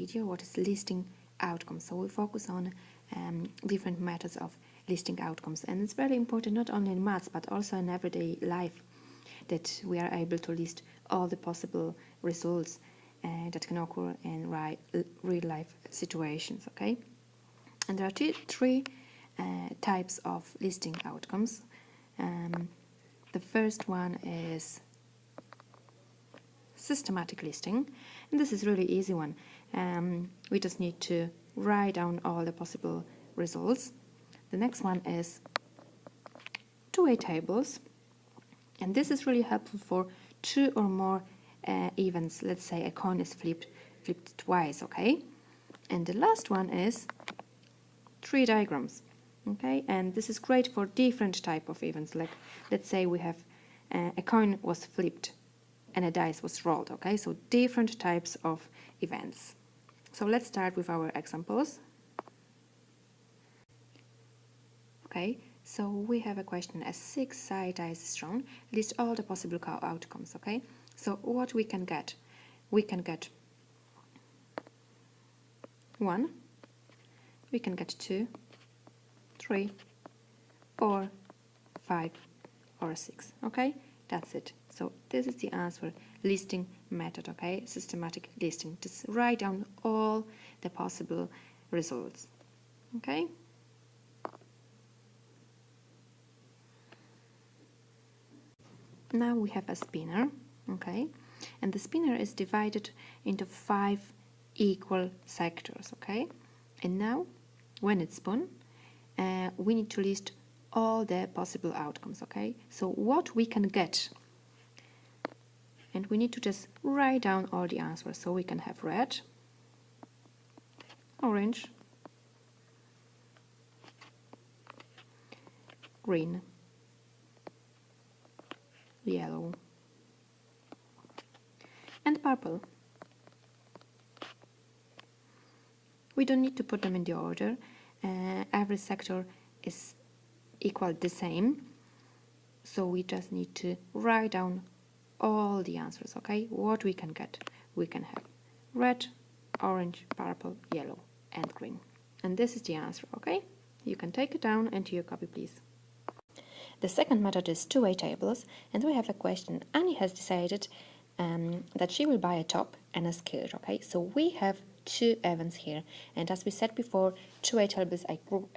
video, what is listing outcomes. So we focus on different methods of listing outcomes, and it's very important not only in maths but also in everyday life that we are able to list all the possible results that can occur in real life situations. Okay, and there are three types of listing outcomes. The first one is systematic listing, and this is really easy one. We just need to write down all the possible results. The next one is two-way tables, and this is really helpful for two or more events. Let's say a coin is flipped twice. Okay, and the last one is tree diagrams. Okay, and this is great for different type of events. Like, let's say we have a coin was flipped and a dice was rolled. Okay, so different types of events. So let's start with our examples. Okay, so we have a question: a 6-sided dice is shown. List all the possible outcomes. Okay, so what we can get? We can get 1, we can get 2, 3, 4, 5, or 6. Okay, that's it. So this is the answer listing method. Okay, systematic listing. Just write down all the possible results. Okay. Now we have a spinner. Okay, and the spinner is divided into 5 equal sectors. Okay, and now when it's spun, we need to list all the possible outcomes. Okay, so what we can get, and we need to just write down all the answers. So we can have red, orange, green, yellow, and purple. We don't need to put them in the order. Every sector is equal the same, so we just need to write down all the answers. Okay, what we can get? We can have red, orange, purple, yellow, and green, and this is the answer. Okay, you can take it down into your copy, please. The second method is two-way tables, and we have a question. Annie has decided that she will buy a top and a skirt. Okay, so we have 2 events here, and as we said before, two-way tables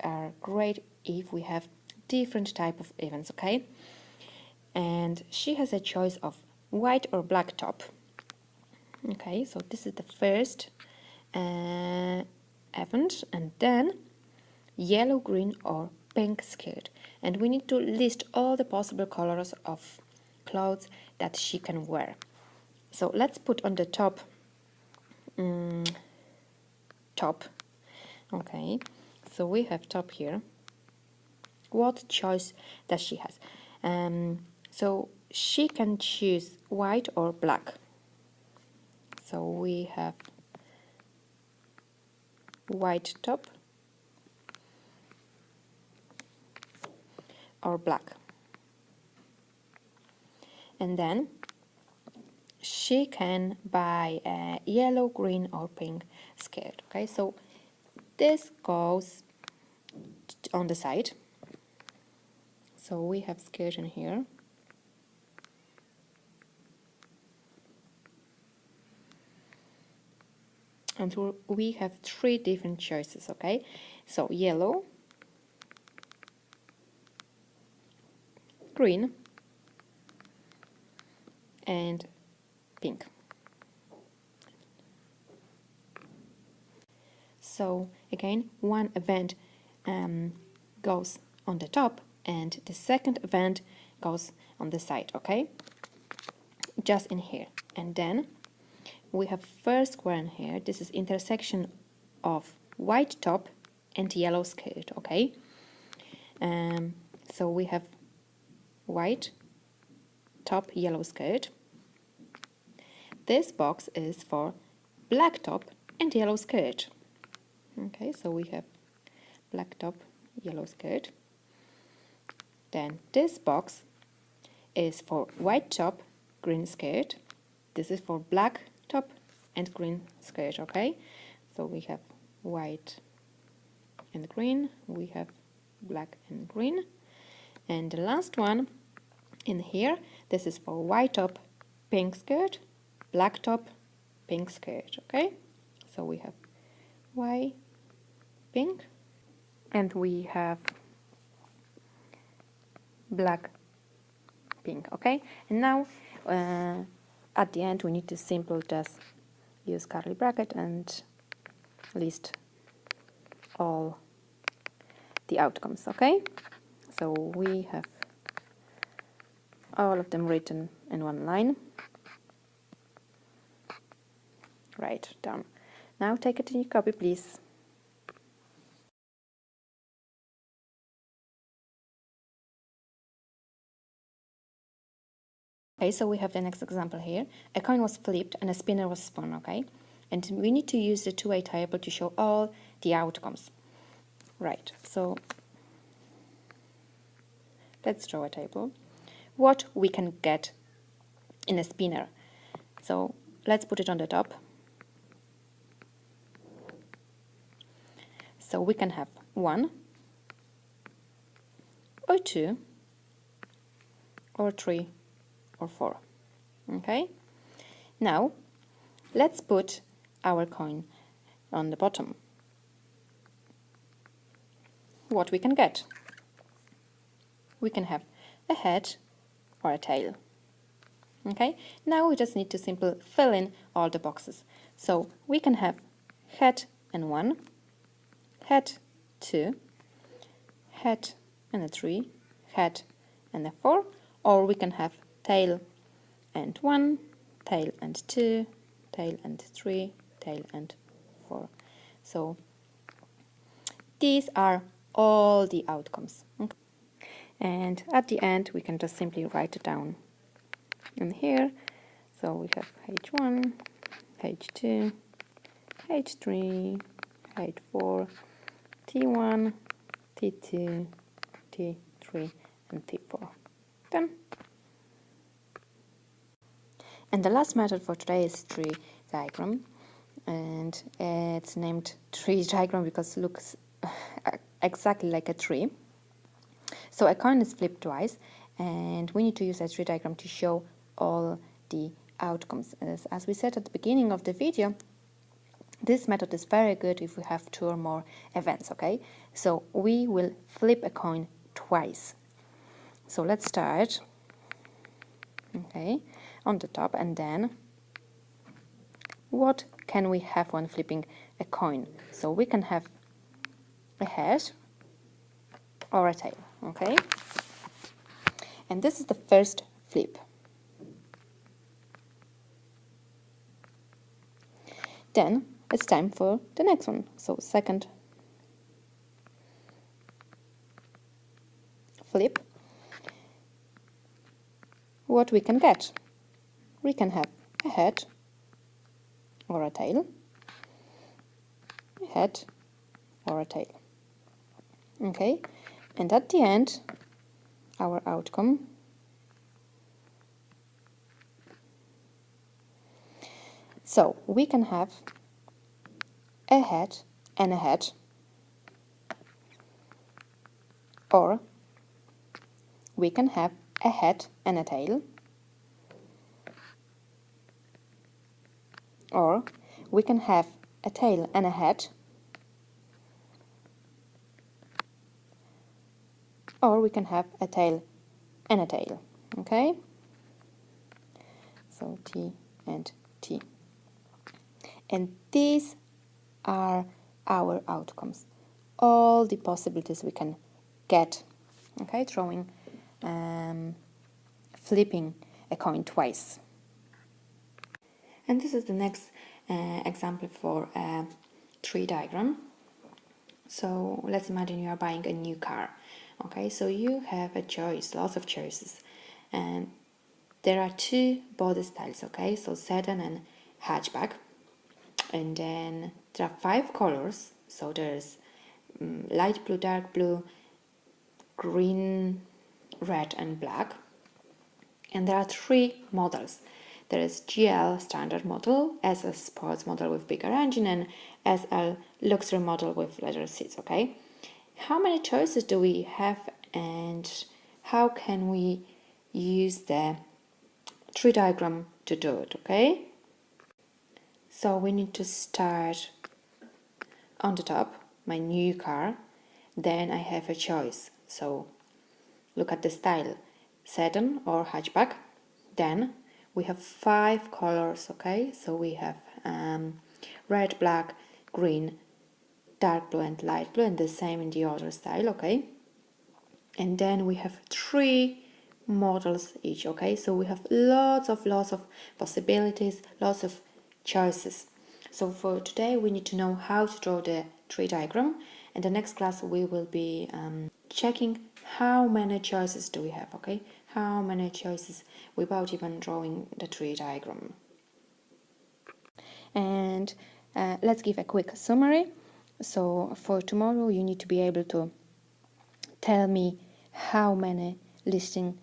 are great if we have different type of events. Okay, and she has a choice of white or black top. Okay, so this is the first event, and then yellow, green, or pink skirt, and we need to list all the possible colors of clothes that she can wear. So let's put on the top top. Okay, so we have top here. What choice does she has? So she can choose white or black. So we have white top or black, and then she can buy a yellow, green, or pink skirt. Okay, so this goes on the side. So we have skirt in here, and we have 3 different choices. Okay, so yellow, green, and pink. So again, one event goes on the top and the second event goes on the side. Okay, just in here, and then we have first square in here. This is intersection of white top and yellow skirt. Okay, so we have white top, yellow skirt. This box is for black top and yellow skirt. Okay, so we have black top, yellow skirt. Then this box is for white top, green skirt. This is for black top and green skirt. Okay, So we have white and green, we have black and green. And the last one in here, this is for white top, pink skirt, black top, pink skirt, okay? So we have white, pink, and we have black, pink, okay? And now at the end we need to simply just use curly bracket and list all the outcomes, okay? So we have all of them written in one line. Right, done. Now take it in your copy, please. Okay, so we have the next example here. A coin was flipped and a spinner was spun, okay? And we need to use the two-way table to show all the outcomes. Right, so let's draw a table. What we can get in a spinner. So let's put it on the top. So we can have 1 or 2 or 3 or 4. Okay? Now let's put our coin on the bottom. What we can get? We can have a head or a tail. Okay? Now we just need to simply fill in all the boxes. So we can have head and 1, head 2, head and a 3, head and a 4, or we can have tail and 1, tail and 2, tail and 3, tail and 4. So these are all the outcomes. Okay. And at the end we can just simply write it down in here. So we have H1, H2, H3, H4, T1, T2, T3 and T4. Done. And the last method for today is tree diagram, and it's named tree diagram because it looks exactly like a tree. So a coin is flipped twice, and we need to use a tree diagram to show all the outcomes. As we said at the beginning of the video, this method is very good if we have 2 or more events, okay? So we will flip a coin twice. So let's start, okay, on the top, and then what can we have when flipping a coin? So we can have a head or a tail, okay? And this is the first flip. Then it's time for the next one. So second flip. What we can get? We can have a head or a tail, a head or a tail. Okay, and at the end, our outcome so we can have a head and a head, or we can have a head and a tail, or we can have a tail and a head, or we can have a tail and a tail. Okay, so T and T. And these are our outcomes, all the possibilities we can get, okay, throwing, flipping a coin twice. And this is the next example for a tree diagram. So let's imagine you are buying a new car, okay, so you have a choice, lots of choices, and there are 2 body styles, okay, so sedan and hatchback. And then there are 5 colors, so there's light blue, dark blue, green, red and black. And there are 3 models. There is GL standard model, SL sports model with bigger engine, and SL luxury model with leather seats, okay? How many choices do we have, and how can we use the tree diagram to do it, okay? So we need to start on the top, my new car. Then I have a choice. So look at the style, sedan or hatchback. Then we have 5 colors, okay? So we have red, black, green, dark blue and light blue, and the same in the other style, okay? And then we have 3 models each, okay? So we have lots of possibilities, lots of choices. So for today we need to know how to draw the tree diagram, and the next class we will be checking how many choices do we have, okay? How many choices without even drawing the tree diagram. And let's give a quick summary. So for tomorrow you need to be able to tell me how many listing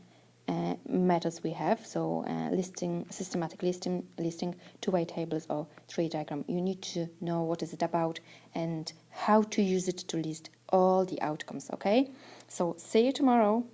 methods we have. So listing, systematic listing, two-way tables or tree diagram. You need to know what is it about and how to use it to list all the outcomes, okay? So see you tomorrow.